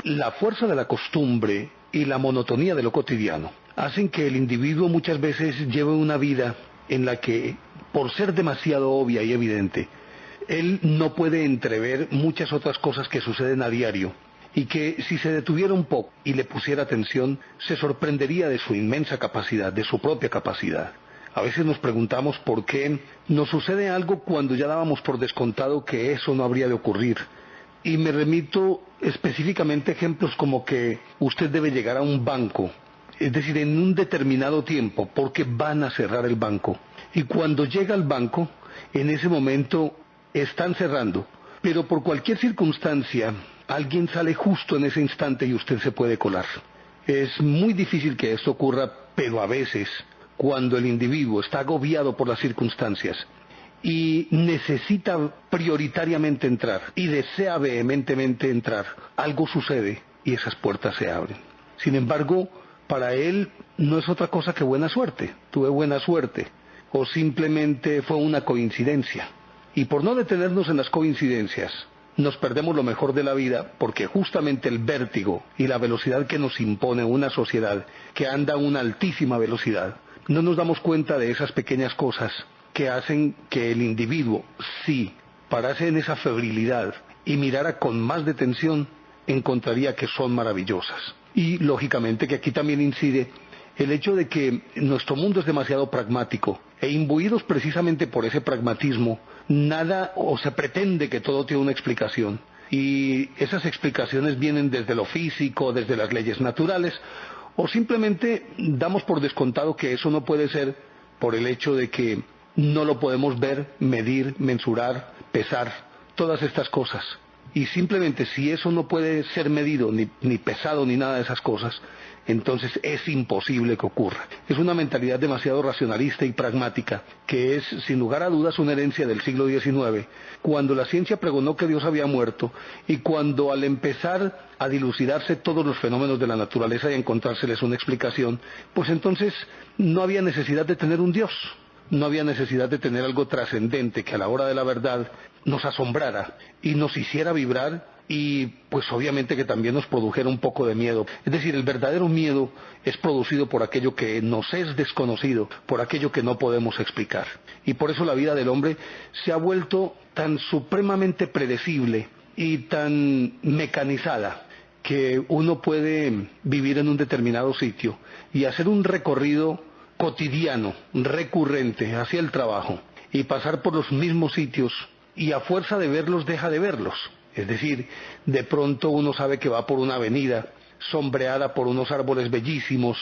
La fuerza de la costumbre y la monotonía de lo cotidiano hacen que el individuo muchas veces lleve una vida en la que, por ser demasiado obvia y evidente, él no puede entrever muchas otras cosas que suceden a diario, y que si se detuviera un poco y le pusiera atención, se sorprendería de su inmensa capacidad, de su propia capacidad. A veces nos preguntamos por qué nos sucede algo cuando ya dábamos por descontado que eso no habría de ocurrir. Y me remito específicamente a ejemplos como que usted debe llegar a un banco, es decir, en un determinado tiempo, porque van a cerrar el banco. Y cuando llega al banco, en ese momento están cerrando, pero por cualquier circunstancia, alguien sale justo en ese instante y usted se puede colar. Es muy difícil que esto ocurra, pero a veces, cuando el individuo está agobiado por las circunstancias y necesita prioritariamente entrar y desea vehementemente entrar, algo sucede y esas puertas se abren. Sin embargo, para él no es otra cosa que buena suerte. Tuve buena suerte, o simplemente fue una coincidencia. Y por no detenernos en las coincidencias, nos perdemos lo mejor de la vida, porque justamente el vértigo y la velocidad que nos impone una sociedad que anda a una altísima velocidad, no nos damos cuenta de esas pequeñas cosas que hacen que el individuo, si parase en esa febrilidad y mirara con más detención, encontraría que son maravillosas. Y lógicamente que aquí también incide el hecho de que nuestro mundo es demasiado pragmático, e imbuidos precisamente por ese pragmatismo, nada o se pretende que todo tiene una explicación, y esas explicaciones vienen desde lo físico, desde las leyes naturales, o simplemente damos por descontado que eso no puede ser por el hecho de que no lo podemos ver, medir, mensurar, pesar, todas estas cosas. Y simplemente si eso no puede ser medido, ni pesado, ni nada de esas cosas, entonces es imposible que ocurra. Es una mentalidad demasiado racionalista y pragmática, que es, sin lugar a dudas, una herencia del siglo XIX, cuando la ciencia pregonó que Dios había muerto, y cuando al empezar a dilucidarse todos los fenómenos de la naturaleza y a encontrárseles una explicación, pues entonces no había necesidad de tener un Dios. No había necesidad de tener algo trascendente que a la hora de la verdad nos asombrara y nos hiciera vibrar, y pues obviamente que también nos produjera un poco de miedo. Es decir, el verdadero miedo es producido por aquello que nos es desconocido, por aquello que no podemos explicar. Y por eso la vida del hombre se ha vuelto tan supremamente predecible y tan mecanizada, que uno puede vivir en un determinado sitio y hacer un recorrido cotidiano, recurrente, hacia el trabajo, y pasar por los mismos sitios, y a fuerza de verlos deja de verlos. Es decir, de pronto uno sabe que va por una avenida sombreada por unos árboles bellísimos,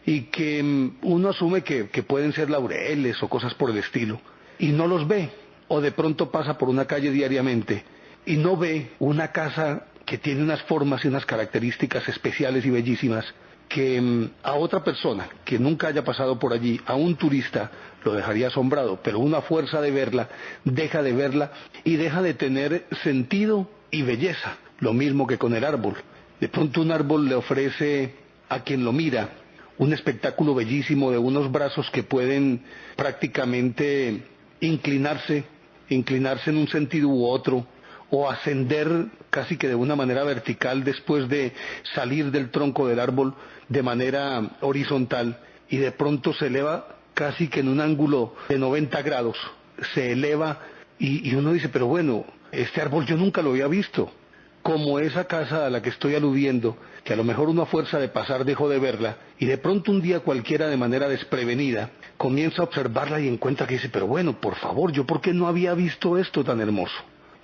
y que uno asume que pueden ser laureles o cosas por el estilo, y no los ve. O de pronto pasa por una calle diariamente y no ve una casa que tiene unas formas y unas características especiales y bellísimas, que a otra persona que nunca haya pasado por allí, a un turista, lo dejaría asombrado, pero una fuerza de verla, deja de verla y deja de tener sentido y belleza. Lo mismo que con el árbol. De pronto un árbol le ofrece a quien lo mira un espectáculo bellísimo de unos brazos que pueden prácticamente inclinarse en un sentido u otro, o ascender casi que de una manera vertical después de salir del tronco del árbol de manera horizontal, y de pronto se eleva casi que en un ángulo de 90 grados, se eleva, y uno dice, pero bueno, este árbol yo nunca lo había visto. Como esa casa a la que estoy aludiendo, que a lo mejor uno a fuerza de pasar dejó de verla, y de pronto un día cualquiera de manera desprevenida comienza a observarla y encuentra que dice, pero bueno, por favor, ¿yo por qué no había visto esto tan hermoso?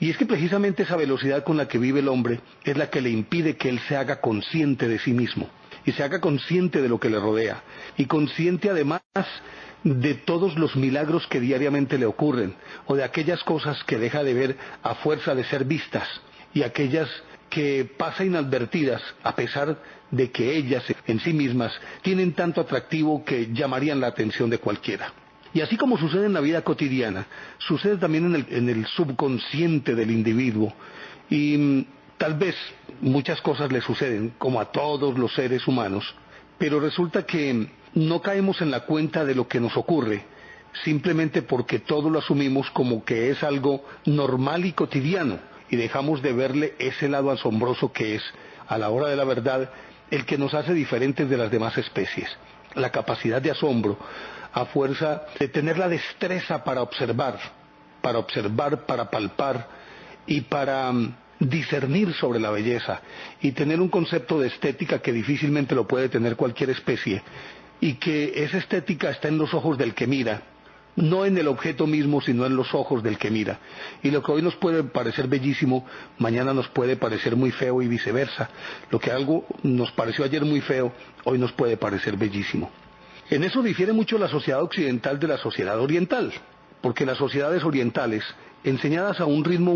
Y es que precisamente esa velocidad con la que vive el hombre es la que le impide que él se haga consciente de sí mismo, y se haga consciente de lo que le rodea, y consciente además de todos los milagros que diariamente le ocurren, o de aquellas cosas que deja de ver a fuerza de ser vistas, y aquellas que pasa inadvertidas a pesar de que ellas en sí mismas tienen tanto atractivo que llamarían la atención de cualquiera. Y así como sucede en la vida cotidiana, sucede también en el subconsciente del individuo, y tal vez muchas cosas le suceden, como a todos los seres humanos, pero resulta que no caemos en la cuenta de lo que nos ocurre, simplemente porque todo lo asumimos como que es algo normal y cotidiano, y dejamos de verle ese lado asombroso que es, a la hora de la verdad, el que nos hace diferentes de las demás especies. La capacidad de asombro, a fuerza de tener la destreza para observar, para palpar y para discernir sobre la belleza y tener un concepto de estética que difícilmente lo puede tener cualquier especie, y que esa estética está en los ojos del que mira, no en el objeto mismo, sino en los ojos del que mira. Y lo que hoy nos puede parecer bellísimo, mañana nos puede parecer muy feo y viceversa. Lo que algo nos pareció ayer muy feo, hoy nos puede parecer bellísimo. En eso difiere mucho la sociedad occidental de la sociedad oriental, porque las sociedades orientales, enseñadas a un ritmo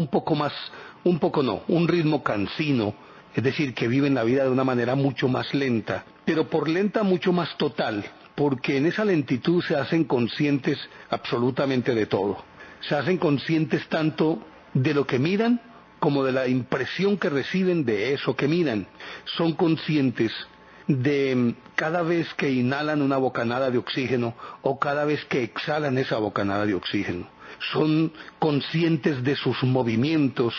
un ritmo cansino, es decir, que viven la vida de una manera mucho más lenta, pero por lenta mucho más total, porque en esa lentitud se hacen conscientes absolutamente de todo. Se hacen conscientes tanto de lo que miran como de la impresión que reciben de eso que miran. Son conscientes de cada vez que inhalan una bocanada de oxígeno o cada vez que exhalan esa bocanada de oxígeno. Son conscientes de sus movimientos,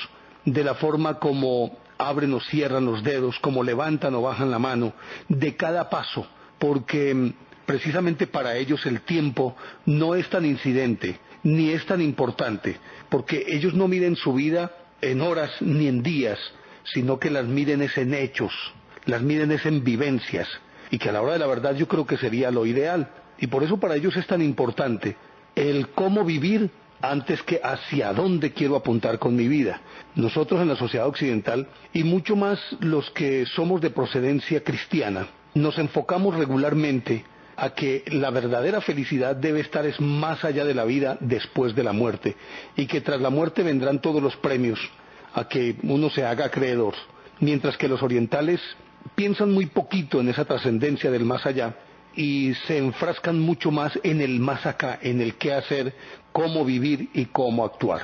de la forma como abren o cierran los dedos, como levantan o bajan la mano, de cada paso, porque precisamente para ellos el tiempo no es tan incidente, ni es tan importante, porque ellos no miden su vida en horas ni en días, sino que las miden es en hechos, las miden es en vivencias, y que a la hora de la verdad yo creo que sería lo ideal, y por eso para ellos es tan importante el cómo vivir antes que hacia dónde quiero apuntar con mi vida. Nosotros en la sociedad occidental, y mucho más los que somos de procedencia cristiana, nos enfocamos regularmente a que la verdadera felicidad debe estar es más allá de la vida después de la muerte, y que tras la muerte vendrán todos los premios a que uno se haga acreedor, mientras que los orientales piensan muy poquito en esa trascendencia del más allá y se enfrascan mucho más en el más acá, en el qué hacer, cómo vivir y cómo actuar.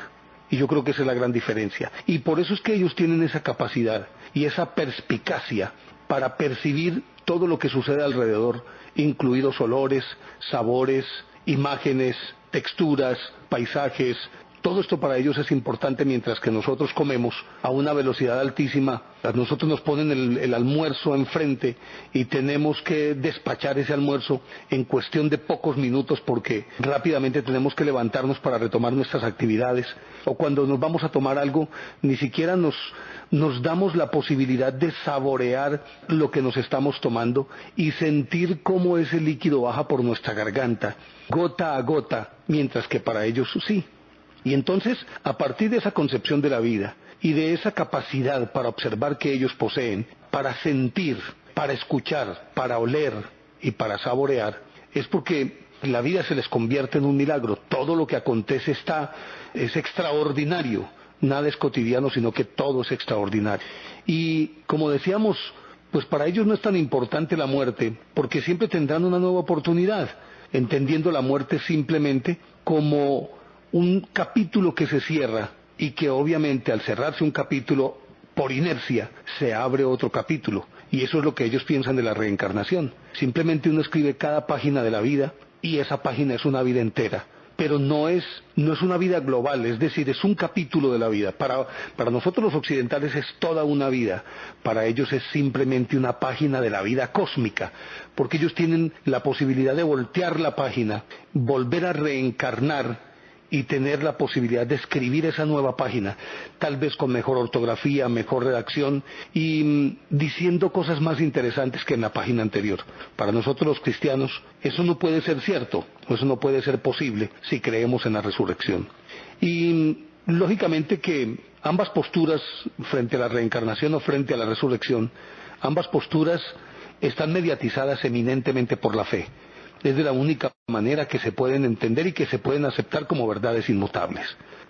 Y yo creo que esa es la gran diferencia. Y por eso es que ellos tienen esa capacidad y esa perspicacia para percibir todo lo que sucede alrededor, incluidos olores, sabores, imágenes, texturas, paisajes. Todo esto para ellos es importante, mientras que nosotros comemos a una velocidad altísima. A nosotros nos ponen el almuerzo enfrente y tenemos que despachar ese almuerzo en cuestión de pocos minutos, porque rápidamente tenemos que levantarnos para retomar nuestras actividades. O cuando nos vamos a tomar algo, ni siquiera nos damos la posibilidad de saborear lo que nos estamos tomando y sentir cómo ese líquido baja por nuestra garganta, gota a gota, mientras que para ellos sí. Y entonces, a partir de esa concepción de la vida y de esa capacidad para observar que ellos poseen, para sentir, para escuchar, para oler y para saborear, es porque la vida se les convierte en un milagro. Todo lo que acontece es extraordinario. Nada es cotidiano, sino que todo es extraordinario. Y como decíamos, pues para ellos no es tan importante la muerte, porque siempre tendrán una nueva oportunidad, entendiendo la muerte simplemente como un capítulo que se cierra, y que obviamente al cerrarse un capítulo, por inercia, se abre otro capítulo. Y eso es lo que ellos piensan de la reencarnación. Simplemente uno escribe cada página de la vida y esa página es una vida entera. Pero no es una vida global, es decir, es un capítulo de la vida. Para nosotros los occidentales es toda una vida, para ellos es simplemente una página de la vida cósmica, porque ellos tienen la posibilidad de voltear la página, volver a reencarnar y tener la posibilidad de escribir esa nueva página, tal vez con mejor ortografía, mejor redacción y diciendo cosas más interesantes que en la página anterior. Para nosotros los cristianos eso no puede ser cierto, eso no puede ser posible si creemos en la resurrección. Y lógicamente que ambas posturas, frente a la reencarnación o frente a la resurrección, ambas posturas están mediatizadas eminentemente por la fe. Es de la única manera que se pueden entender y que se pueden aceptar como verdades inmutables.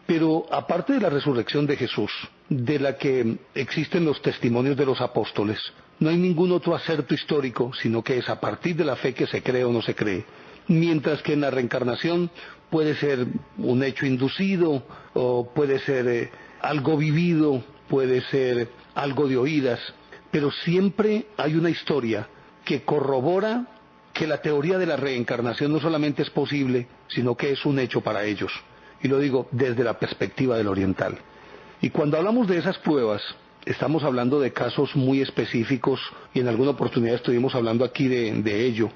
Pero aparte de la resurrección de Jesús, de la que existen los testimonios de los apóstoles, no hay ningún otro acerto histórico, sino que es a partir de la fe que se cree o no se cree. Mientras que en la reencarnación puede ser un hecho inducido, o puede ser algo vivido, puede ser algo de oídas, pero siempre hay una historia que corrobora que la teoría de la reencarnación no solamente es posible, sino que es un hecho para ellos. Y lo digo desde la perspectiva del oriental. Y cuando hablamos de esas pruebas, estamos hablando de casos muy específicos y en alguna oportunidad estuvimos hablando aquí de ello,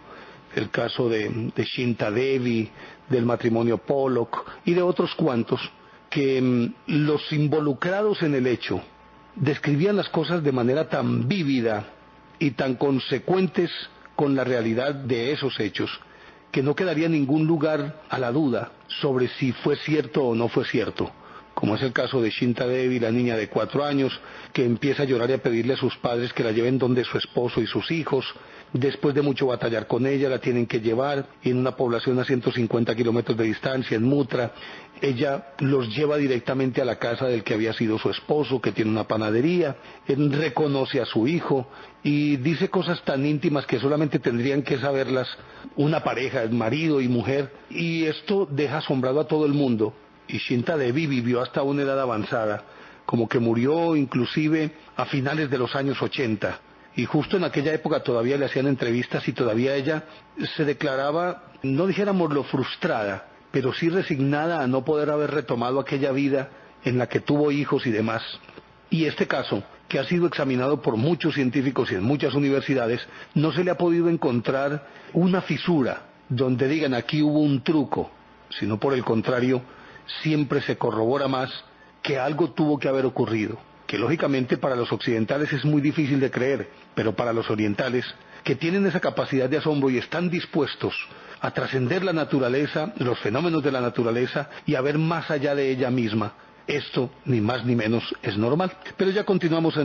el caso de Shinta Devi, del matrimonio Pollock y de otros cuantos, que los involucrados en el hecho describían las cosas de manera tan vívida y tan consecuentes con la realidad de esos hechos, que no quedaría ningún lugar a la duda sobre si fue cierto o no fue cierto. Como es el caso de Shinta Devi, la niña de 4 años, que empieza a llorar y a pedirle a sus padres que la lleven donde su esposo y sus hijos. Después de mucho batallar con ella, la tienen que llevar en una población a 150 kilómetros de distancia, en Mutra. Ella los lleva directamente a la casa del que había sido su esposo, que tiene una panadería. Él reconoce a su hijo y dice cosas tan íntimas que solamente tendrían que saberlas una pareja, marido y mujer. Y esto deja asombrado a todo el mundo. Y Shinta Devi vivió hasta una edad avanzada, como que murió inclusive a finales de los años 80. Y justo en aquella época todavía le hacían entrevistas y todavía ella se declaraba, no dijéramos lo frustrada, pero sí resignada a no poder haber retomado aquella vida en la que tuvo hijos y demás. Y este caso, que ha sido examinado por muchos científicos y en muchas universidades, no se le ha podido encontrar una fisura donde digan aquí hubo un truco, sino por el contrario, siempre se corrobora más que algo tuvo que haber ocurrido, que lógicamente para los occidentales es muy difícil de creer, pero para los orientales, que tienen esa capacidad de asombro y están dispuestos a trascender la naturaleza, los fenómenos de la naturaleza y a ver más allá de ella misma, esto ni más ni menos es normal. Pero ya continuamos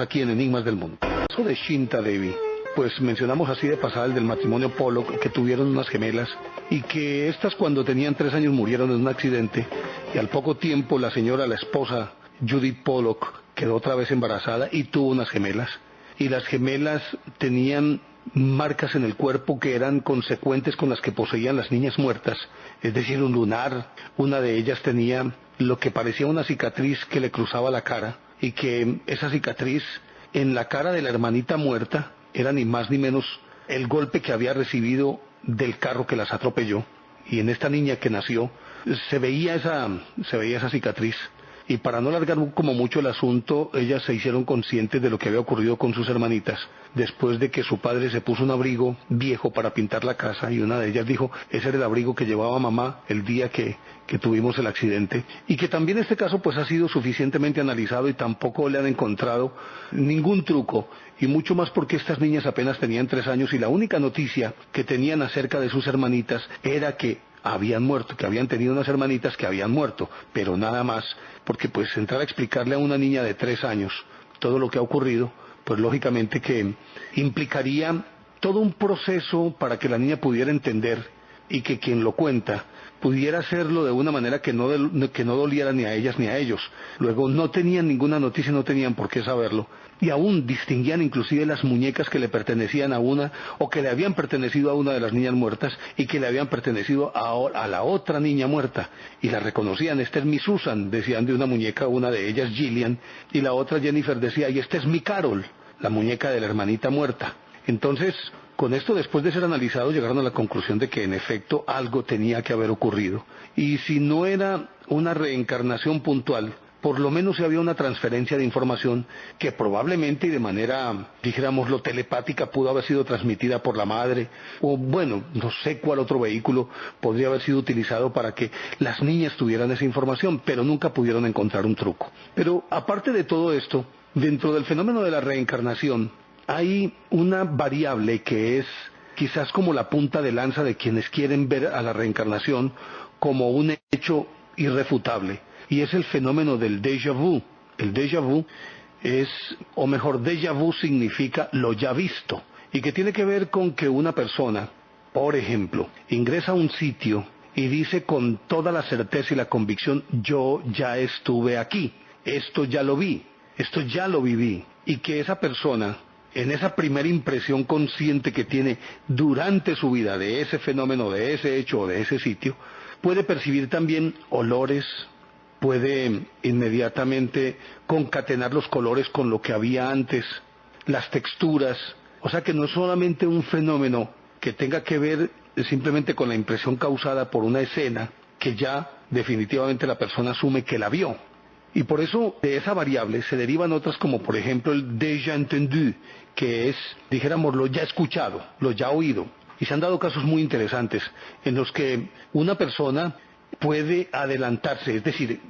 aquí en Enigmas del Mundo. Eso de Shinta Devi, pues mencionamos así de pasada el del matrimonio Pollock, que tuvieron unas gemelas y que estas cuando tenían 3 años murieron en un accidente y al poco tiempo la señora, la esposa Judith Pollock, quedó otra vez embarazada y tuvo unas gemelas. Y las gemelas tenían marcas en el cuerpo que eran consecuentes con las que poseían las niñas muertas, es decir, un lunar. Una de ellas tenía lo que parecía una cicatriz que le cruzaba la cara y que esa cicatriz en la cara de la hermanita muerta era ni más ni menos el golpe que había recibido del carro que las atropelló. Y en esta niña que nació se veía esa cicatriz. Y para no alargar como mucho el asunto, ellas se hicieron conscientes de lo que había ocurrido con sus hermanitas, después de que su padre se puso un abrigo viejo para pintar la casa, y una de ellas dijo, ese era el abrigo que llevaba mamá el día que tuvimos el accidente, y que también este caso pues ha sido suficientemente analizado y tampoco le han encontrado ningún truco, y mucho más porque estas niñas apenas tenían 3 años y la única noticia que tenían acerca de sus hermanitas era que habían muerto, que habían tenido unas hermanitas que habían muerto, pero nada más, porque pues entrar a explicarle a una niña de 3 años todo lo que ha ocurrido, pues lógicamente que implicaría todo un proceso para que la niña pudiera entender y que quien lo cuenta pudiera hacerlo de una manera que no doliera ni a ellas ni a ellos. Luego no tenían ninguna noticia, no tenían por qué saberlo, y aún distinguían inclusive las muñecas que le pertenecían a una, o que le habían pertenecido a una de las niñas muertas, y que le habían pertenecido a la otra niña muerta, y la reconocían. Esta es mi Susan, decían de una muñeca, una de ellas Gillian, y la otra Jennifer decía, y esta es mi Carol, la muñeca de la hermanita muerta. Entonces, con esto, después de ser analizado, llegaron a la conclusión de que en efecto algo tenía que haber ocurrido. Y si no era una reencarnación puntual, por lo menos había una transferencia de información que probablemente y de manera, dijéramoslo, telepática pudo haber sido transmitida por la madre, o bueno, no sé cuál otro vehículo podría haber sido utilizado para que las niñas tuvieran esa información, pero nunca pudieron encontrar un truco. Pero aparte de todo esto, dentro del fenómeno de la reencarnación, hay una variable que es quizás como la punta de lanza de quienes quieren ver a la reencarnación como un hecho irrefutable, y es el fenómeno del déjà vu. El déjà vu es, o mejor, déjà vu significa lo ya visto, y que tiene que ver con que una persona, por ejemplo, ingresa a un sitio y dice con toda la certeza y la convicción, yo ya estuve aquí, esto ya lo vi, esto ya lo viví, y que esa persona, en esa primera impresión consciente que tiene durante su vida de ese fenómeno, de ese hecho o de ese sitio, puede percibir también olores, puede inmediatamente concatenar los colores con lo que había antes, las texturas. O sea que no es solamente un fenómeno que tenga que ver simplemente con la impresión causada por una escena que ya definitivamente la persona asume que la vio, Y por eso de esa variable se derivan otras como por ejemplo el déjà entendu, que es, dijéramos, lo ya escuchado, lo ya oído. Y se han dado casos muy interesantes en los que una persona puede adelantarse, es decir,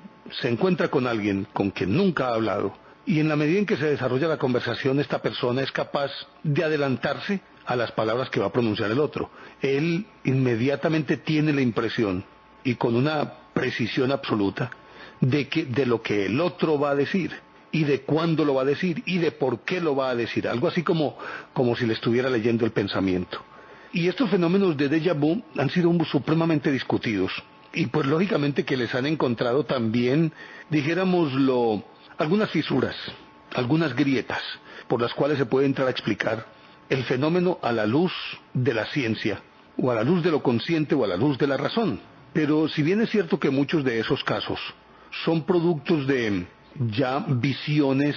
se encuentra con alguien con quien nunca ha hablado, y en la medida en que se desarrolla la conversación, esta persona es capaz de adelantarse a las palabras que va a pronunciar el otro. Él inmediatamente tiene la impresión, y con una precisión absoluta, de lo que el otro va a decir, y de cuándo lo va a decir, y de por qué lo va a decir. Algo así como si le estuviera leyendo el pensamiento. Y estos fenómenos de déjà vu han sido supremamente discutidos. Y pues lógicamente que les han encontrado también, dijéramoslo, algunas fisuras, algunas grietas, por las cuales se puede entrar a explicar el fenómeno a la luz de la ciencia, o a la luz de lo consciente, o a la luz de la razón. Pero si bien es cierto que muchos de esos casos son productos de ya visiones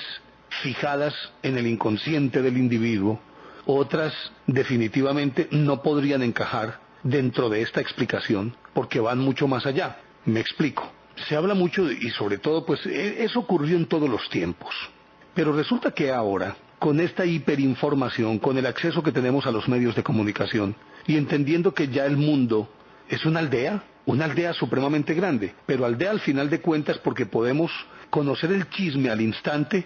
fijadas en el inconsciente del individuo, otras definitivamente no podrían encajar dentro de esta explicación porque van mucho más allá. Me explico. Se habla mucho y sobre todo pues eso ocurrió en todos los tiempos. Pero resulta que ahora, con esta hiperinformación, con el acceso que tenemos a los medios de comunicación y entendiendo que ya el mundo es una aldea supremamente grande, pero aldea al final de cuentas porque podemos conocer el chisme al instante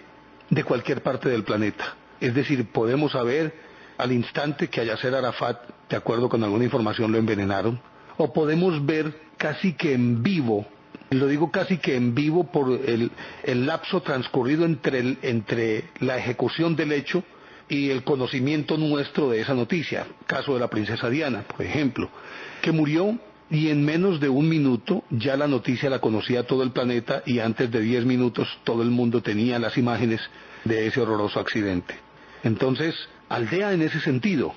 de cualquier parte del planeta. Es decir, podemos saber al instante que a Yasser Arafat, de acuerdo con alguna información, lo envenenaron, o podemos ver casi que en vivo, lo digo casi que en vivo por el lapso transcurrido entre la ejecución del hecho y el conocimiento nuestro de esa noticia. Caso de la princesa Diana, por ejemplo, que murió y en menos de un minuto ya la noticia la conocía todo el planeta y antes de 10 minutos todo el mundo tenía las imágenes de ese horroroso accidente. Entonces, aldea en ese sentido,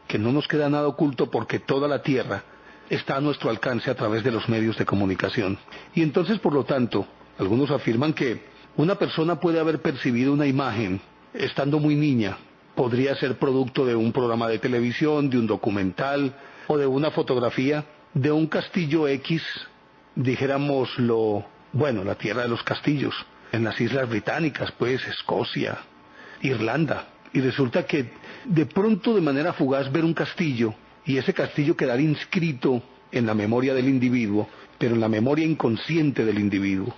que no nos queda nada oculto porque toda la tierra está a nuestro alcance a través de los medios de comunicación. Y entonces, por lo tanto, algunos afirman que una persona puede haber percibido una imagen estando muy niña. Podría ser producto de un programa de televisión, de un documental o de una fotografía de un castillo X, dijéramoslo, bueno, la tierra de los castillos, en las Islas Británicas, pues, Escocia, Irlanda. Y resulta que de pronto de manera fugaz ver un castillo y ese castillo quedar inscrito en la memoria del individuo, pero en la memoria inconsciente del individuo.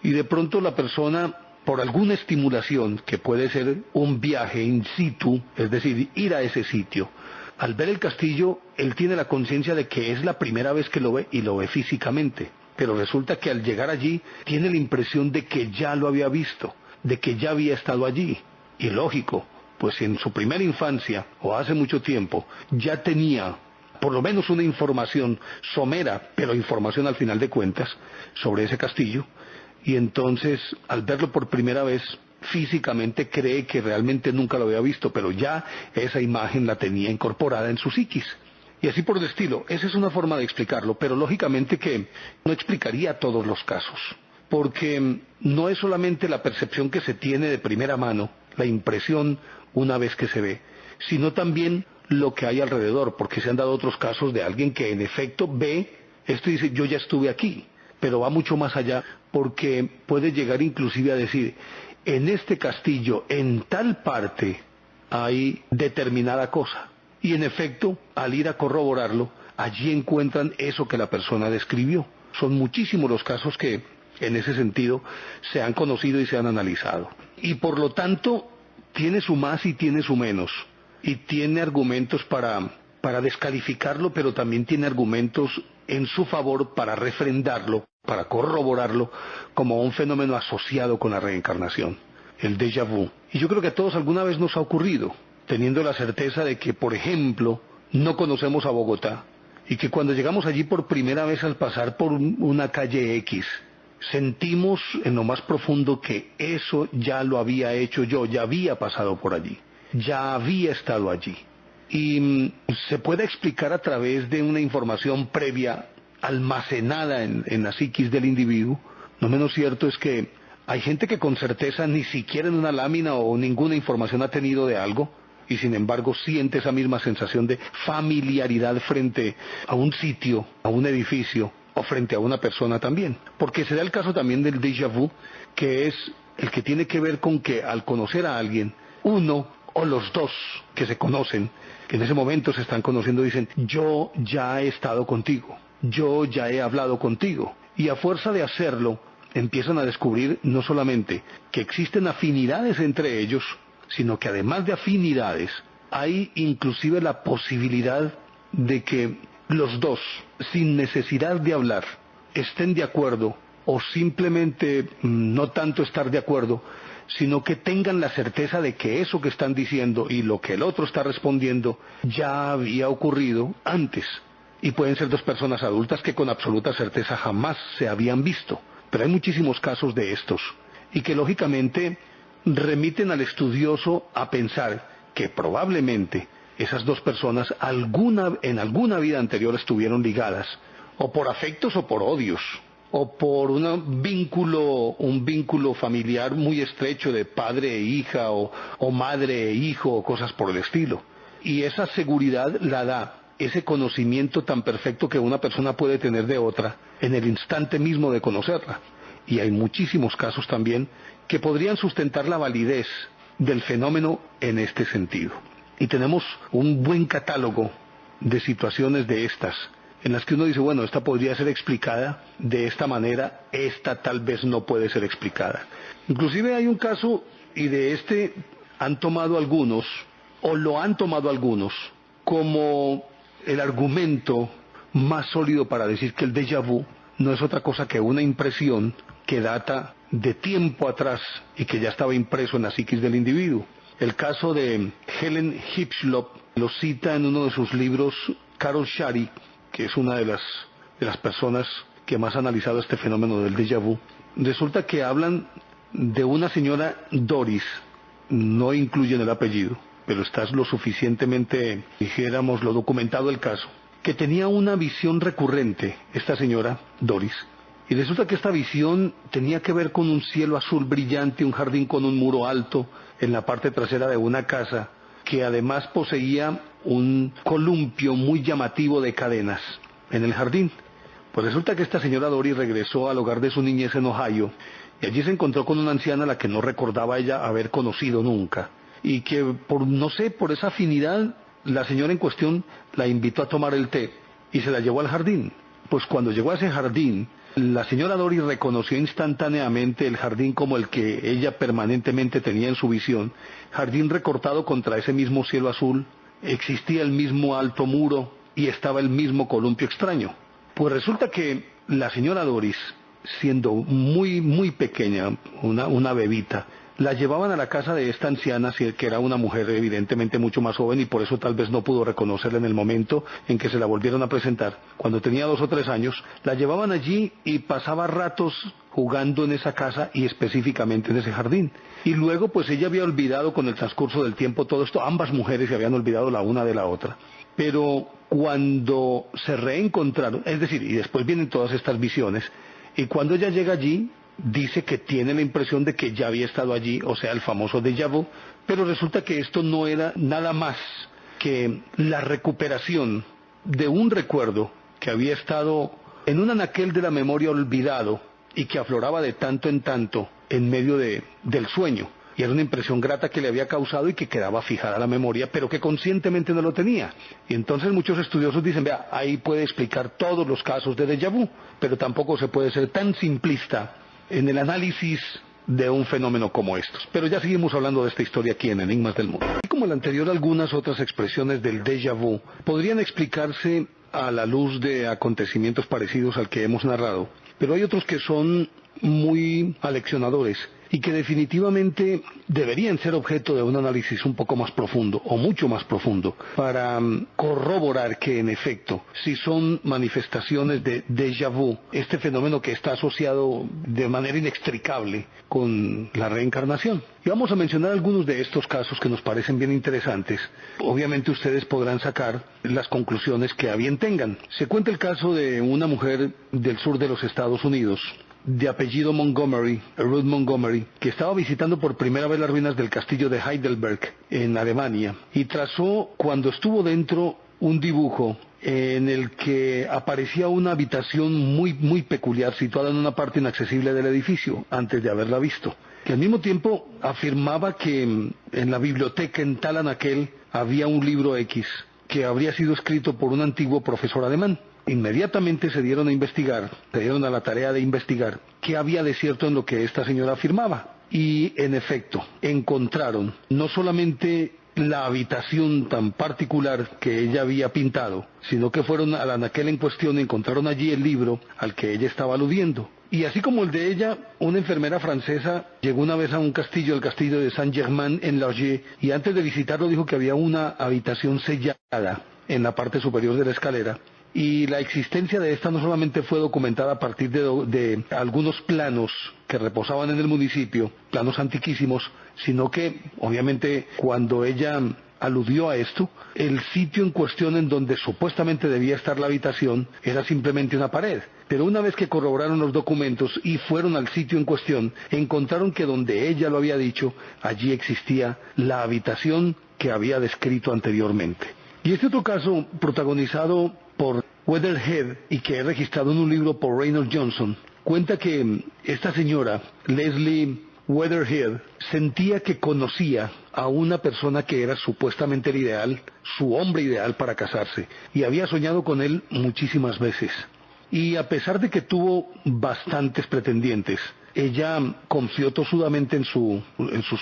Y de pronto la persona, por alguna estimulación, que puede ser un viaje in situ, es decir, ir a ese sitio, al ver el castillo, él tiene la conciencia de que es la primera vez que lo ve y lo ve físicamente. Pero resulta que al llegar allí, tiene la impresión de que ya lo había visto, de que ya había estado allí. Y lógico, pues en su primera infancia, o hace mucho tiempo, ya tenía por lo menos una información somera, pero información al final de cuentas, sobre ese castillo. Y entonces, al verlo por primera vez, físicamente cree que realmente nunca lo había visto, pero ya esa imagen la tenía incorporada en su psiquis. Y así por el estilo. Esa es una forma de explicarlo, pero lógicamente que no explicaría todos los casos, porque no es solamente la percepción que se tiene de primera mano, la impresión una vez que se ve, sino también lo que hay alrededor, porque se han dado otros casos de alguien que en efecto ve esto y dice, yo ya estuve aquí, pero va mucho más allá, porque puede llegar inclusive a decir, en este castillo, en tal parte, hay determinada cosa. Y en efecto, al ir a corroborarlo, allí encuentran eso que la persona describió. Son muchísimos los casos que, en ese sentido, se han conocido y se han analizado. Y por lo tanto, tiene su más y tiene su menos. Y tiene argumentos para descalificarlo, pero también tiene argumentos en su favor para refrendarlo, para corroborarlo como un fenómeno asociado con la reencarnación, el déjà vu. Y yo creo que a todos alguna vez nos ha ocurrido, teniendo la certeza de que, por ejemplo, no conocemos a Bogotá, y que cuando llegamos allí por primera vez al pasar por una calle X, sentimos en lo más profundo que eso ya lo había hecho yo, ya había pasado por allí, ya había estado allí. Y se puede explicar a través de una información previa almacenada en la psiquis del individuo. No menos cierto es que hay gente que con certeza ni siquiera en una lámina o ninguna información ha tenido de algo, y sin embargo siente esa misma sensación de familiaridad frente a un sitio, a un edificio, o frente a una persona también. Porque se da el caso también del déjà vu, que es el que tiene que ver con que al conocer a alguien, uno o los dos que se conocen, que en ese momento se están conociendo, dicen, yo ya he estado contigo, yo ya he hablado contigo. Y a fuerza de hacerlo, empiezan a descubrir no solamente que existen afinidades entre ellos, sino que además de afinidades, hay inclusive la posibilidad de que los dos, sin necesidad de hablar, estén de acuerdo, o simplemente no tanto estar de acuerdo, sino que tengan la certeza de que eso que están diciendo y lo que el otro está respondiendo ya había ocurrido antes. Y pueden ser dos personas adultas que con absoluta certeza jamás se habían visto. Pero hay muchísimos casos de estos, y que lógicamente remiten al estudioso a pensar que probablemente esas dos personas en alguna vida anterior estuvieron ligadas, o por afectos o por odios, o por un vínculo familiar muy estrecho de padre e hija, o madre e hijo, o cosas por el estilo. Y esa seguridad la da ese conocimiento tan perfecto que una persona puede tener de otra en el instante mismo de conocerla. Y hay muchísimos casos también que podrían sustentar la validez del fenómeno en este sentido. Y tenemos un buen catálogo de situaciones de estas, en las que uno dice, bueno, esta podría ser explicada de esta manera, esta tal vez no puede ser explicada. Inclusive hay un caso, y de este han tomado algunos, o lo han tomado algunos, como el argumento más sólido para decir que el déjà vu no es otra cosa que una impresión que data de tiempo atrás y que ya estaba impreso en la psiquis del individuo. El caso de Helen Hislop lo cita en uno de sus libros Carol Shary, que es una de las personas que más ha analizado este fenómeno del déjà vu. Resulta que hablan de una señora Doris, no incluyen el apellido, pero está lo suficientemente, dijéramos, lo documentado el caso, que tenía una visión recurrente, esta señora Doris, y resulta que esta visión tenía que ver con un cielo azul brillante, un jardín con un muro alto en la parte trasera de una casa, que además poseía un columpio muy llamativo de cadenas en el jardín. Pues resulta que esta señora Doris regresó al hogar de su niñez en Ohio, y allí se encontró con una anciana a la que no recordaba ella haber conocido nunca, y que por esa afinidad, la señora en cuestión la invitó a tomar el té y se la llevó al jardín. Pues cuando llegó a ese jardín, la señora Doris reconoció instantáneamente el jardín como el que ella permanentemente tenía en su visión, jardín recortado contra ese mismo cielo azul, existía el mismo alto muro y estaba el mismo columpio extraño. Pues resulta que la señora Doris, siendo muy pequeña, una bebita, la llevaban a la casa de esta anciana, que era una mujer evidentemente mucho más joven, y por eso tal vez no pudo reconocerla en el momento en que se la volvieron a presentar. Cuando tenía 2 o 3 años, la llevaban allí y pasaba ratos jugando en esa casa y específicamente en ese jardín. Y luego pues ella había olvidado con el transcurso del tiempo todo esto, ambas mujeres se habían olvidado la una de la otra. Pero cuando se reencontraron, es decir, y después vienen todas estas visiones, y cuando ella llega allí, dice que tiene la impresión de que ya había estado allí, o sea, el famoso déjà vu, pero resulta que esto no era nada más que la recuperación de un recuerdo que había estado en un anaquel de la memoria olvidado y que afloraba de tanto en tanto en medio del sueño. Y era una impresión grata que le había causado y que quedaba fijada a la memoria, pero que conscientemente no lo tenía. Y entonces muchos estudiosos dicen, vea, ahí puede explicar todos los casos de déjà vu, pero tampoco se puede ser tan simplista en el análisis de un fenómeno como estos. Pero ya seguimos hablando de esta historia aquí en Enigmas del Mundo. Y como el anterior, algunas otras expresiones del déjà vu podrían explicarse a la luz de acontecimientos parecidos al que hemos narrado, pero hay otros que son muy aleccionadores y que definitivamente deberían ser objeto de un análisis un poco más profundo, o mucho más profundo, para corroborar que en efecto, si son manifestaciones de déjà vu, este fenómeno que está asociado de manera inextricable con la reencarnación. Y vamos a mencionar algunos de estos casos que nos parecen bien interesantes. Obviamente ustedes podrán sacar las conclusiones que a bien tengan. Se cuenta el caso de una mujer del sur de los Estados Unidos, de apellido Montgomery, Ruth Montgomery, que estaba visitando por primera vez las ruinas del castillo de Heidelberg en Alemania, y trazó, cuando estuvo dentro, un dibujo en el que aparecía una habitación muy peculiar situada en una parte inaccesible del edificio antes de haberla visto, que al mismo tiempo afirmaba que en la biblioteca en tal anaquel había un libro X que habría sido escrito por un antiguo profesor alemán. Inmediatamente se dieron a la tarea de investigar qué había de cierto en lo que esta señora afirmaba. Y en efecto, encontraron no solamente la habitación tan particular que ella había pintado, sino que fueron al anaquel en cuestión y encontraron allí el libro al que ella estaba aludiendo. Y así como el de ella, una enfermera francesa llegó una vez a un castillo, el castillo de Saint-Germain-en-Laye, y antes de visitarlo dijo que había una habitación sellada en la parte superior de la escalera. Y la existencia de esta no solamente fue documentada a partir de algunos planos que reposaban en el municipio, planos antiquísimos, sino que, obviamente, cuando ella aludió a esto, el sitio en cuestión en donde supuestamente debía estar la habitación era simplemente una pared. Pero una vez que corroboraron los documentos y fueron al sitio en cuestión, encontraron que donde ella lo había dicho, allí existía la habitación que había descrito anteriormente. Y este otro caso, protagonizado por Weatherhead y que he registrado en un libro por Reynolds Johnson, cuenta que esta señora, Leslie Weatherhead, sentía que conocía a una persona que era supuestamente el ideal, su hombre ideal para casarse, y había soñado con él muchísimas veces. Y a pesar de que tuvo bastantes pretendientes, ella confió tosudamente en su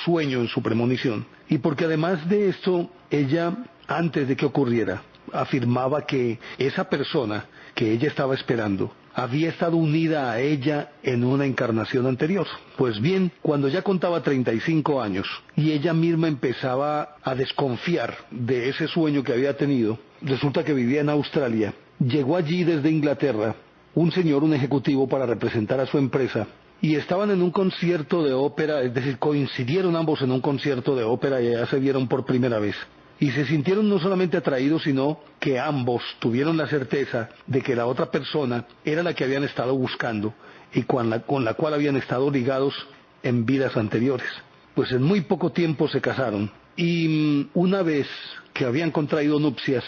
sueño, en su premonición, y porque además de esto, ella, antes de que ocurriera, afirmaba que esa persona que ella estaba esperando había estado unida a ella en una encarnación anterior. Pues bien, cuando ya contaba 35 años y ella misma empezaba a desconfiar de ese sueño que había tenido, resulta que vivía en Australia. Llegó allí desde Inglaterra un señor, un ejecutivo, para representar a su empresa, y estaban en un concierto de ópera, es decir, coincidieron ambos en un concierto de ópera y ya se vieron por primera vez. Y se sintieron no solamente atraídos, sino que ambos tuvieron la certeza de que la otra persona era la que habían estado buscando y con la cual habían estado ligados en vidas anteriores. Pues en muy poco tiempo se casaron y una vez que habían contraído nupcias,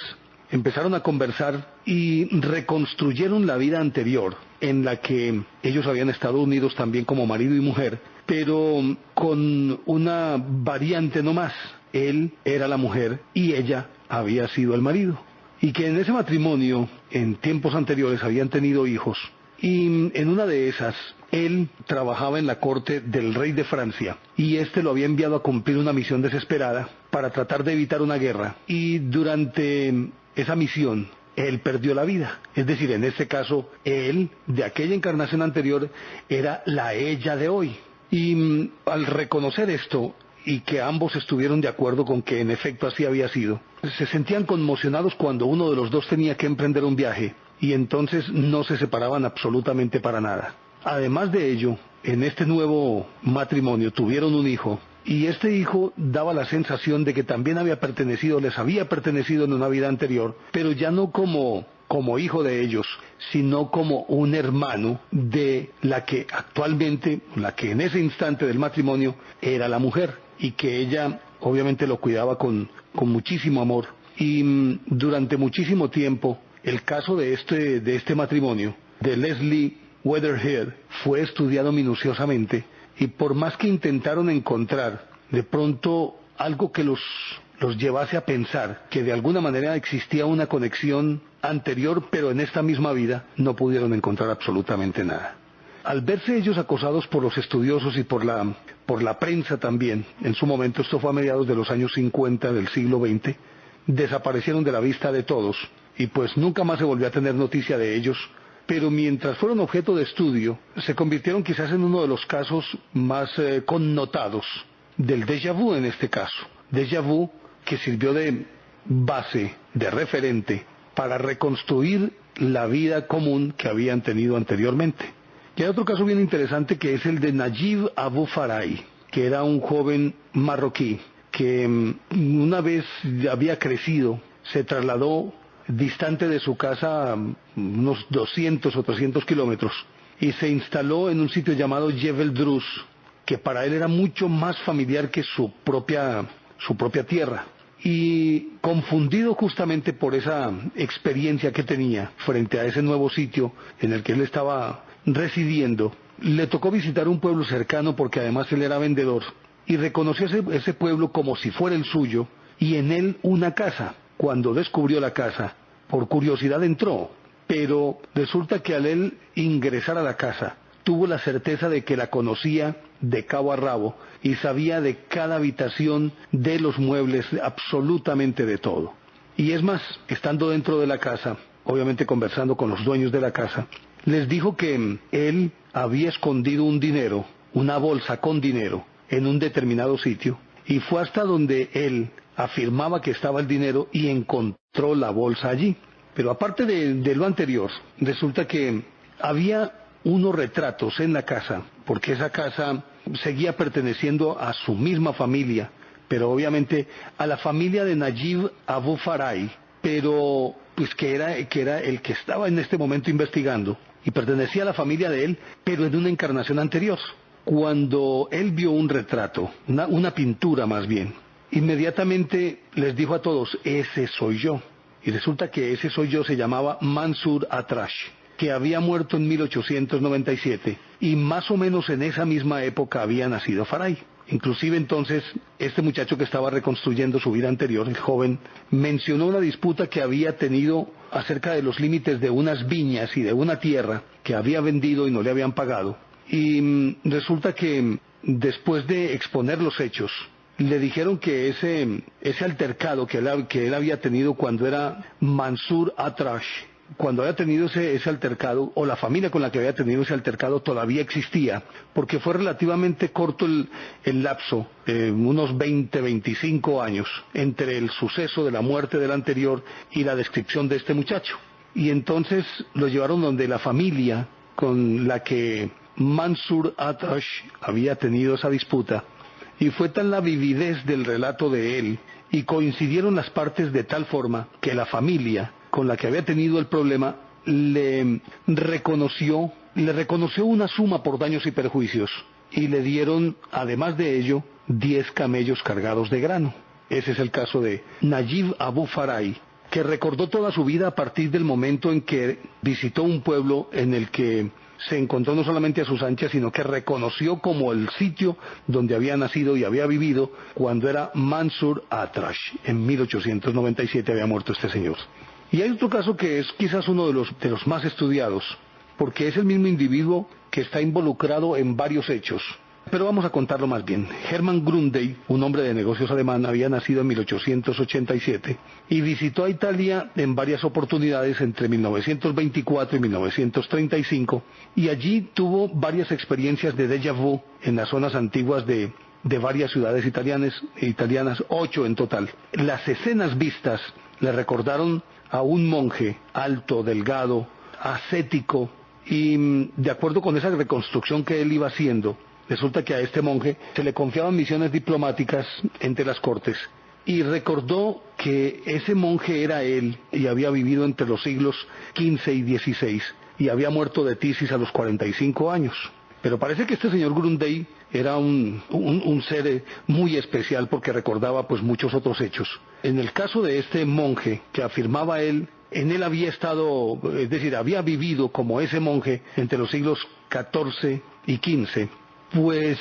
empezaron a conversar y reconstruyeron la vida anterior en la que ellos habían estado unidos también como marido y mujer, pero con una variante no más. Él era la mujer y ella había sido el marido. Y que en ese matrimonio, en tiempos anteriores, habían tenido hijos. Y en una de esas, él trabajaba en la corte del rey de Francia. Y éste lo había enviado a cumplir una misión desesperada para tratar de evitar una guerra. Y durante esa misión, él perdió la vida. Es decir, en este caso, él, de aquella encarnación anterior, era la ella de hoy. Y al reconocer esto, y que ambos estuvieron de acuerdo con que en efecto así había sido, se sentían conmocionados cuando uno de los dos tenía que emprender un viaje, y entonces no se separaban absolutamente para nada. Además de ello, en este nuevo matrimonio tuvieron un hijo, y este hijo daba la sensación de que también les había pertenecido en una vida anterior, pero ya no como hijo de ellos, sino como un hermano de la que en ese instante del matrimonio era la mujer, y que ella obviamente lo cuidaba con muchísimo amor. Y durante muchísimo tiempo el caso de este matrimonio, de Leslie Weatherhead, fue estudiado minuciosamente, y por más que intentaron encontrar de pronto algo que los llevase a pensar que de alguna manera existía una conexión anterior, pero en esta misma vida, no pudieron encontrar absolutamente nada. Al verse ellos acosados por los estudiosos y por la prensa también, en su momento, esto fue a mediados de los años 50 del siglo XX, desaparecieron de la vista de todos, y pues nunca más se volvió a tener noticia de ellos, pero mientras fueron objeto de estudio, se convirtieron quizás en uno de los casos más connotados del déjà vu en este caso. Déjà vu que sirvió de base, de referente, para reconstruir la vida común que habían tenido anteriormente. Y hay otro caso bien interesante, que es el de Najib Abu Farai, que era un joven marroquí que una vez había crecido, se trasladó distante de su casa unos 200 o 300 kilómetros y se instaló en un sitio llamado Jebel Druz, que para él era mucho más familiar que su propia tierra. Y confundido justamente por esa experiencia que tenía frente a ese nuevo sitio en el que él estaba residiendo, le tocó visitar un pueblo cercano porque además él era vendedor y reconoció ese pueblo como si fuera el suyo y en él una casa. Cuando descubrió la casa, por curiosidad entró, pero resulta que al él ingresar a la casa, tuvo la certeza de que la conocía de cabo a rabo y sabía de cada habitación, de los muebles, absolutamente de todo. Y es más, estando dentro de la casa, obviamente conversando con los dueños de la casa, les dijo que él había escondido un dinero, una bolsa con dinero, en un determinado sitio, y fue hasta donde él afirmaba que estaba el dinero y encontró la bolsa allí. Pero aparte de lo anterior, resulta que había unos retratos en la casa, porque esa casa seguía perteneciendo a su misma familia, pero obviamente a la familia de Najib Abu Farai, pero pues que era el que estaba en este momento investigando, y pertenecía a la familia de él, pero en una encarnación anterior. Cuando él vio un retrato, una pintura más bien, inmediatamente les dijo a todos, ese soy yo. Y resulta que ese soy yo se llamaba Mansur Atrash, que había muerto en 1897 y más o menos en esa misma época había nacido Farai. Inclusive entonces este muchacho que estaba reconstruyendo su vida anterior, el joven, mencionó una disputa que había tenido acerca de los límites de unas viñas y de una tierra que había vendido y no le habían pagado. Y resulta que después de exponer los hechos, le dijeron que ese altercado que él había tenido cuando era Mansur Atrash, cuando había tenido ese altercado, o la familia con la que había tenido ese altercado todavía existía, porque fue relativamente corto el lapso, unos 25 años, entre el suceso de la muerte del anterior y la descripción de este muchacho. Y entonces lo llevaron donde la familia con la que Mansur Atrash había tenido esa disputa, y fue tan la vividez del relato de él, y coincidieron las partes de tal forma que la familia con la que había tenido el problema le reconoció una suma por daños y perjuicios, y le dieron, además de ello, 10 camellos cargados de grano. Ese es el caso de Najib Abu Farai, que recordó toda su vida a partir del momento en que visitó un pueblo en el que se encontró no solamente a sus anchas, sino que reconoció como el sitio donde había nacido y había vivido cuando era Mansur Atrash. En 1897 había muerto este señor. Y hay otro caso que es quizás uno de los más estudiados, porque es el mismo individuo que está involucrado en varios hechos. Pero vamos a contarlo más bien. Hermann Grundy, un hombre de negocios alemán, había nacido en 1887 y visitó a Italia en varias oportunidades entre 1924 y 1935, y allí tuvo varias experiencias de déjà vu en las zonas antiguas de varias ciudades italianas, 8 en total. Las escenas vistas le recordaron a un monje alto, delgado, ascético, y de acuerdo con esa reconstrucción que él iba haciendo, resulta que a este monje se le confiaban misiones diplomáticas entre las cortes, y recordó que ese monje era él y había vivido entre los siglos XV y XVI y había muerto de tisis a los 45 años. Pero parece que este señor Grundy era un ser muy especial porque recordaba pues muchos otros hechos. En el caso de este monje que afirmaba él, en él había estado, es decir, había vivido como ese monje entre los siglos XIV y XV. Pues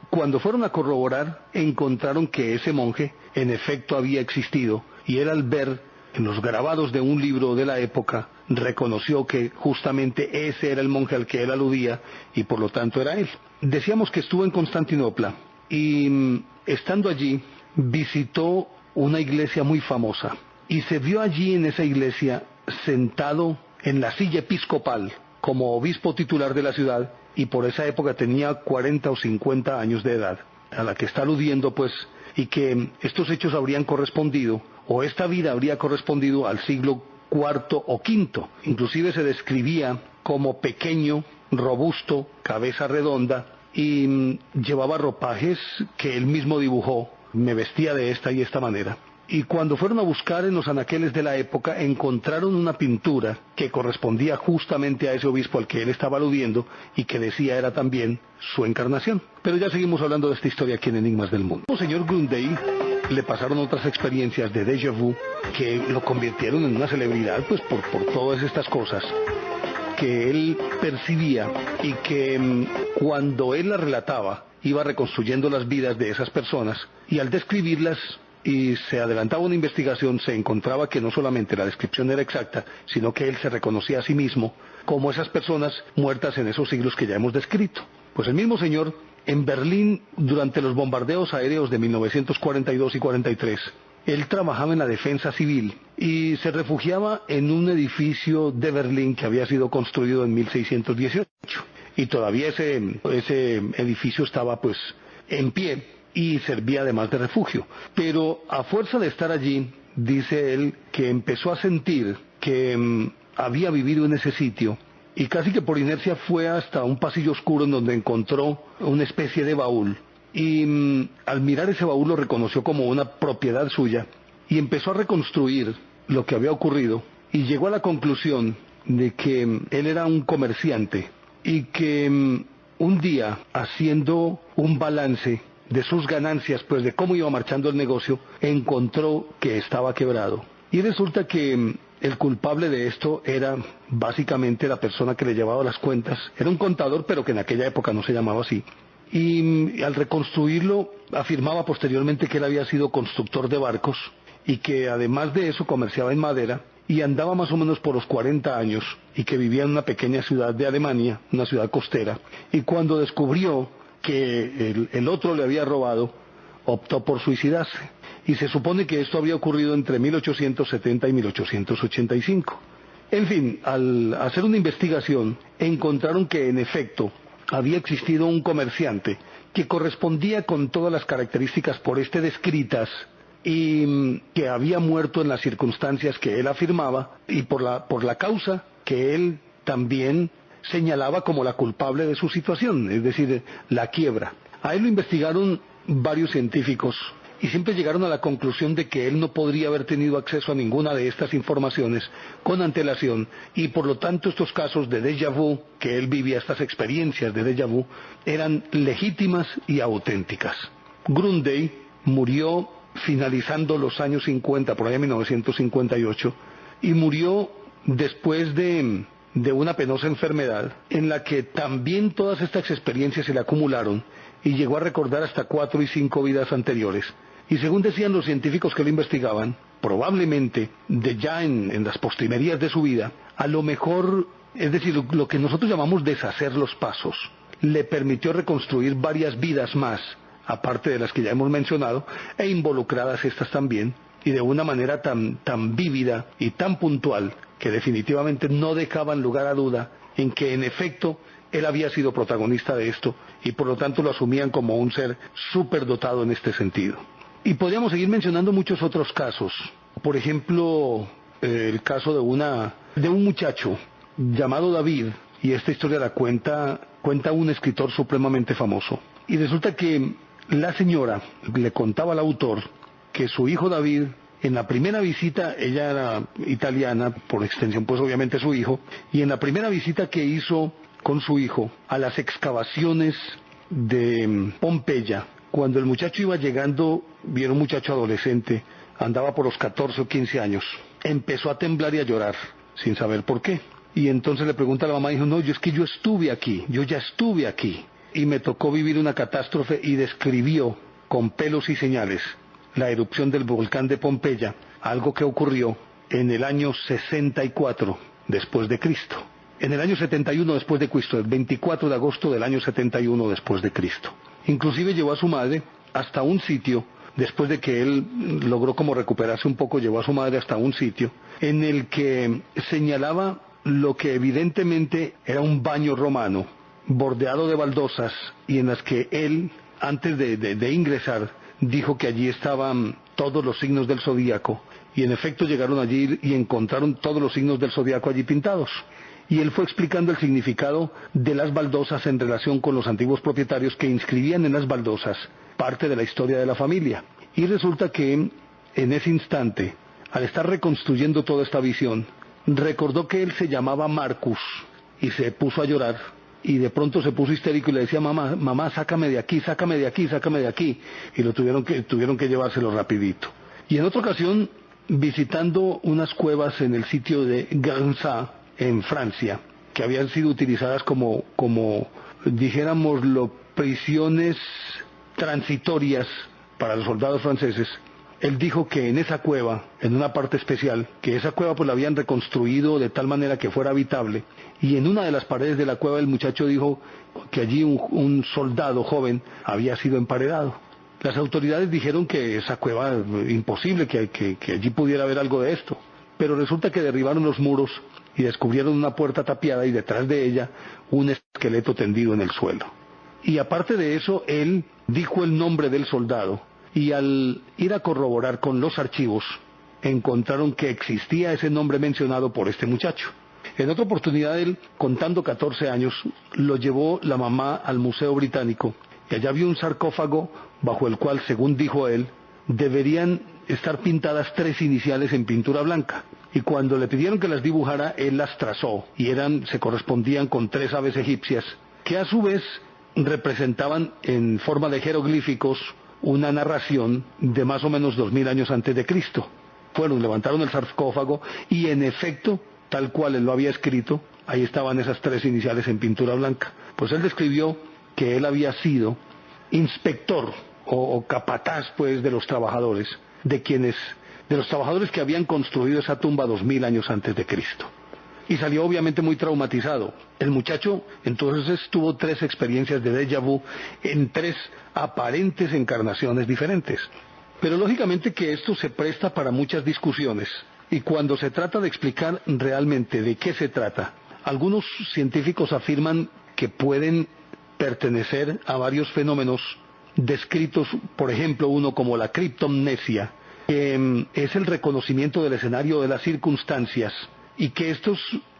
cuando fueron a corroborar, encontraron que ese monje en efecto había existido, y él, al ver en los grabados de un libro de la época, reconoció que justamente ese era el monje al que él aludía y por lo tanto era él. Decíamos que estuvo en Constantinopla y estando allí visitó una iglesia muy famosa y se vio allí en esa iglesia sentado en la silla episcopal como obispo titular de la ciudad, y por esa época tenía 40 o 50 años de edad, a la que está aludiendo pues, y que estos hechos habrían correspondido, o esta vida habría correspondido al siglo IV o V. Inclusive se describía como pequeño, robusto, cabeza redonda, y llevaba ropajes que él mismo dibujó. Me vestía de esta y esta manera. Y cuando fueron a buscar en los anaqueles de la época, encontraron una pintura que correspondía justamente a ese obispo al que él estaba aludiendo y que decía era también su encarnación. Pero ya seguimos hablando de esta historia aquí en Enigmas del Mundo. El señor Grundy le pasaron otras experiencias de déjà vu que lo convirtieron en una celebridad, pues por todas estas cosas que él percibía y que cuando él las relataba iba reconstruyendo las vidas de esas personas, y al describirlas y se adelantaba una investigación, se encontraba que no solamente la descripción era exacta, sino que él se reconocía a sí mismo como esas personas muertas en esos siglos que ya hemos descrito. Pues el mismo señor, en Berlín, durante los bombardeos aéreos de 1942 y 43, él trabajaba en la defensa civil y se refugiaba en un edificio de Berlín que había sido construido en 1618. Y todavía ese edificio estaba pues en pie y servía además de refugio. Pero a fuerza de estar allí, dice él que empezó a sentir que había vivido en ese sitio, y casi que por inercia fue hasta un pasillo oscuro en donde encontró una especie de baúl. Y al mirar ese baúl lo reconoció como una propiedad suya y empezó a reconstruir lo que había ocurrido, y llegó a la conclusión de que él era un comerciante y que un día, haciendo un balance de sus ganancias, pues de cómo iba marchando el negocio, encontró que estaba quebrado. Y resulta que el culpable de esto era básicamente la persona que le llevaba las cuentas. Era un contador, pero que en aquella época no se llamaba así. Y al reconstruirlo afirmaba posteriormente que él había sido constructor de barcos y que además de eso comerciaba en madera y andaba más o menos por los 40 años y que vivía en una pequeña ciudad de Alemania, una ciudad costera. Y cuando descubrió que el otro le había robado, optó por suicidarse. Y se supone que esto había ocurrido entre 1870 y 1885. En fin, al hacer una investigación, encontraron que en efecto había existido un comerciante que correspondía con todas las características por este descritas, y que había muerto en las circunstancias que él afirmaba y por la causa que él también señalaba como la culpable de su situación, es decir, la quiebra. A él lo investigaron varios científicos y siempre llegaron a la conclusión de que él no podría haber tenido acceso a ninguna de estas informaciones con antelación, y por lo tanto estos casos de déjà vu que él vivía, estas experiencias de déjà vu, eran legítimas y auténticas. Grundy murió finalizando los años 50, por allá en 1958, y murió después de una penosa enfermedad en la que también todas estas experiencias se le acumularon, y llegó a recordar hasta 4 y 5 vidas anteriores. Y según decían los científicos que lo investigaban, probablemente ya en las postrimerías de su vida, a lo mejor, es decir, lo que nosotros llamamos deshacer los pasos, le permitió reconstruir varias vidas más, aparte de las que ya hemos mencionado, e involucradas estas también, y de una manera tan vívida y tan puntual, que definitivamente no dejaban lugar a duda en que en efecto él había sido protagonista de esto, y por lo tanto lo asumían como un ser superdotado en este sentido. Y podríamos seguir mencionando muchos otros casos. Por ejemplo, el caso de un muchacho llamado David, y esta historia la cuenta un escritor supremamente famoso. Y resulta que la señora le contaba al autor que su hijo David, en la primera visita, ella era italiana, por extensión pues obviamente su hijo, y en la primera visita que hizo con su hijo a las excavaciones de Pompeya, cuando el muchacho iba llegando, vieron un muchacho adolescente, andaba por los 14 o 15 años, empezó a temblar y a llorar, sin saber por qué. Y entonces le pregunta a la mamá, dijo, no, es que yo estuve aquí, yo ya estuve aquí, y me tocó vivir una catástrofe, y describió con pelos y señales la erupción del volcán de Pompeya, algo que ocurrió en el año 64 después de Cristo. En el año 71 después de Cristo, el 24 de agosto del año 71 después de Cristo. Inclusive llevó a su madre hasta un sitio, después de que él logró como recuperarse un poco, llevó a su madre hasta un sitio en el que señalaba lo que evidentemente era un baño romano, bordeado de baldosas, y en las que él, antes de ingresar, dijo que allí estaban todos los signos del zodíaco, y en efecto llegaron allí y encontraron todos los signos del zodíaco allí pintados. Y él fue explicando el significado de las baldosas en relación con los antiguos propietarios que inscribían en las baldosas parte de la historia de la familia. Y resulta que en ese instante, al estar reconstruyendo toda esta visión, recordó que él se llamaba Marcus y se puso a llorar y de pronto se puso histérico y le decía: mamá, mamá, sácame de aquí, sácame de aquí, sácame de aquí, y tuvieron que llevárselo rapidito. Y en otra ocasión, visitando unas cuevas en el sitio de Garnsat, en Francia, que habían sido utilizadas como dijéramoslo, prisiones transitorias para los soldados franceses, él dijo que en esa cueva, en una parte especial, que esa cueva pues la habían reconstruido de tal manera que fuera habitable, y en una de las paredes de la cueva el muchacho dijo que allí un soldado joven había sido emparedado. Las autoridades dijeron que esa cueva, imposible, que allí pudiera haber algo de esto, pero resulta que derribaron los muros y descubrieron una puerta tapiada y detrás de ella un esqueleto tendido en el suelo. Y aparte de eso, él dijo el nombre del soldado, y al ir a corroborar con los archivos, encontraron que existía ese nombre mencionado por este muchacho. En otra oportunidad, él, contando 14 años, lo llevó la mamá al Museo Británico, y allá vio un sarcófago bajo el cual, según dijo él, deberían estar pintadas 3 iniciales en pintura blanca. Y cuando le pidieron que las dibujara, él las trazó, y se correspondían con 3 aves egipcias, que a su vez representaban en forma de jeroglíficos una narración de más o menos 2000 años antes de Cristo. Levantaron el sarcófago y en efecto, tal cual él lo había escrito, ahí estaban esas 3 iniciales en pintura blanca. Pues él describió que él había sido inspector o capataz pues de los trabajadores, de los trabajadores que habían construido esa tumba 2000 años antes de Cristo. Y salió obviamente muy traumatizado. El muchacho entonces tuvo 3 experiencias de déjà vu en 3 aparentes encarnaciones diferentes. Pero lógicamente que esto se presta para muchas discusiones, y cuando se trata de explicar realmente de qué se trata, algunos científicos afirman que pueden pertenecer a varios fenómenos descritos, por ejemplo uno como la criptomnesia, que es el reconocimiento del escenario de las circunstancias, y que estos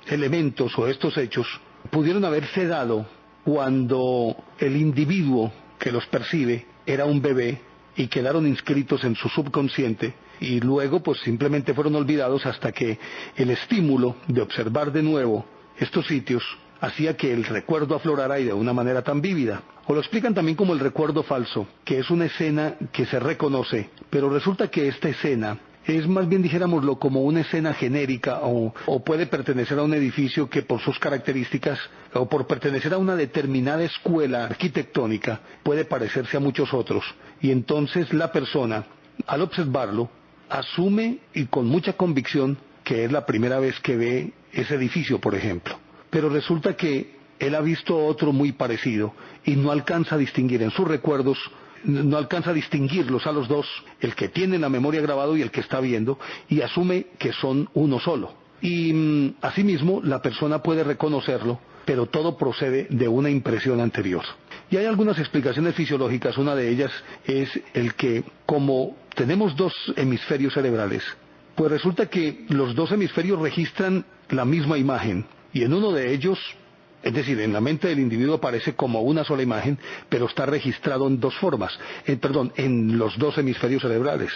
elementos o estos hechos pudieron haberse dado cuando el individuo que los percibe era un bebé y quedaron inscritos en su subconsciente, y luego pues simplemente fueron olvidados hasta que el estímulo de observar de nuevo estos sitios hacía que el recuerdo aflorara, y de una manera tan vívida. O lo explican también como el recuerdo falso, que es una escena que se reconoce, pero resulta que esta escena es más bien, dijéramoslo, como una escena genérica, o puede pertenecer a un edificio que por sus características, o por pertenecer a una determinada escuela arquitectónica, puede parecerse a muchos otros. Y entonces la persona, al observarlo, asume y con mucha convicción que es la primera vez que ve ese edificio, por ejemplo. Pero resulta que él ha visto otro muy parecido y no alcanza a distinguir en sus recuerdos, no alcanza a distinguirlos a los dos, el que tiene en la memoria grabado y el que está viendo, y asume que son uno solo. Y asimismo la persona puede reconocerlo, pero todo procede de una impresión anterior. Y hay algunas explicaciones fisiológicas. Una de ellas es el que, como tenemos 2 hemisferios cerebrales, pues resulta que los 2 hemisferios registran la misma imagen, y en uno de ellos, es decir, en la mente del individuo aparece como una sola imagen, pero está registrado en 2 formas, en los 2 hemisferios cerebrales.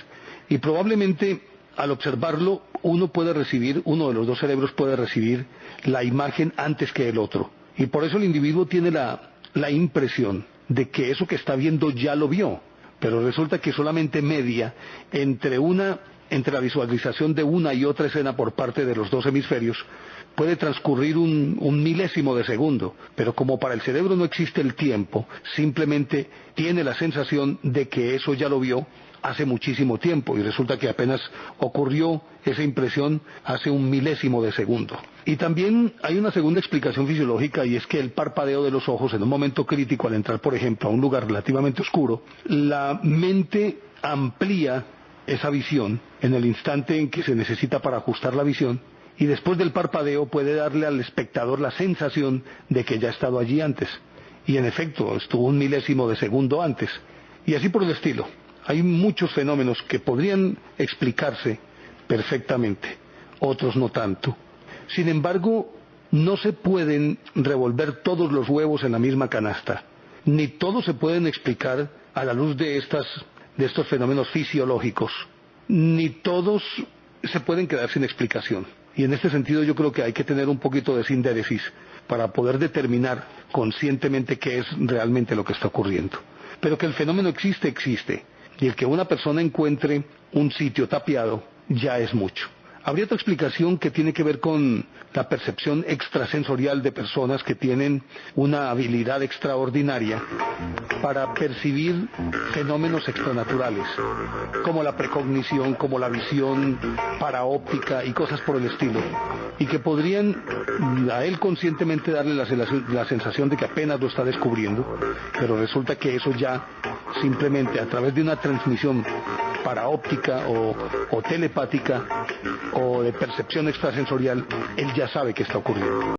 Y probablemente al observarlo, uno de los 2 cerebros puede recibir la imagen antes que el otro. Y por eso el individuo tiene la impresión de que eso que está viendo ya lo vio, pero resulta que solamente media entre la visualización de una y otra escena por parte de los 2 hemisferios, puede transcurrir un milésimo de segundo, pero como para el cerebro no existe el tiempo, simplemente tiene la sensación de que eso ya lo vio hace muchísimo tiempo, y resulta que apenas ocurrió esa impresión hace un milésimo de segundo. Y también hay una segunda explicación fisiológica, y es que el parpadeo de los ojos en un momento crítico, al entrar por ejemplo a un lugar relativamente oscuro, la mente amplía esa visión en el instante en que se necesita para ajustar la visión, y después del parpadeo puede darle al espectador la sensación de que ya ha estado allí antes, y en efecto estuvo un milésimo de segundo antes, y así por el estilo. Hay muchos fenómenos que podrían explicarse perfectamente, otros no tanto. Sin embargo, no se pueden revolver todos los huevos en la misma canasta, ni todos se pueden explicar a la luz de estos fenómenos fisiológicos, ni todos se pueden quedar sin explicación. Y en este sentido yo creo que hay que tener un poquito de sindéresis para poder determinar conscientemente qué es realmente lo que está ocurriendo. Pero que el fenómeno existe, existe. Y el que una persona encuentre un sitio tapiado ya es mucho. Habría otra explicación que tiene que ver con la percepción extrasensorial de personas que tienen una habilidad extraordinaria para percibir fenómenos extranaturales, como la precognición, como la visión paraóptica y cosas por el estilo, y que podrían a él conscientemente darle la sensación de que apenas lo está descubriendo, pero resulta que eso ya simplemente a través de una transmisión paraóptica o telepática o de percepción extrasensorial, él ya sabe que está ocurriendo.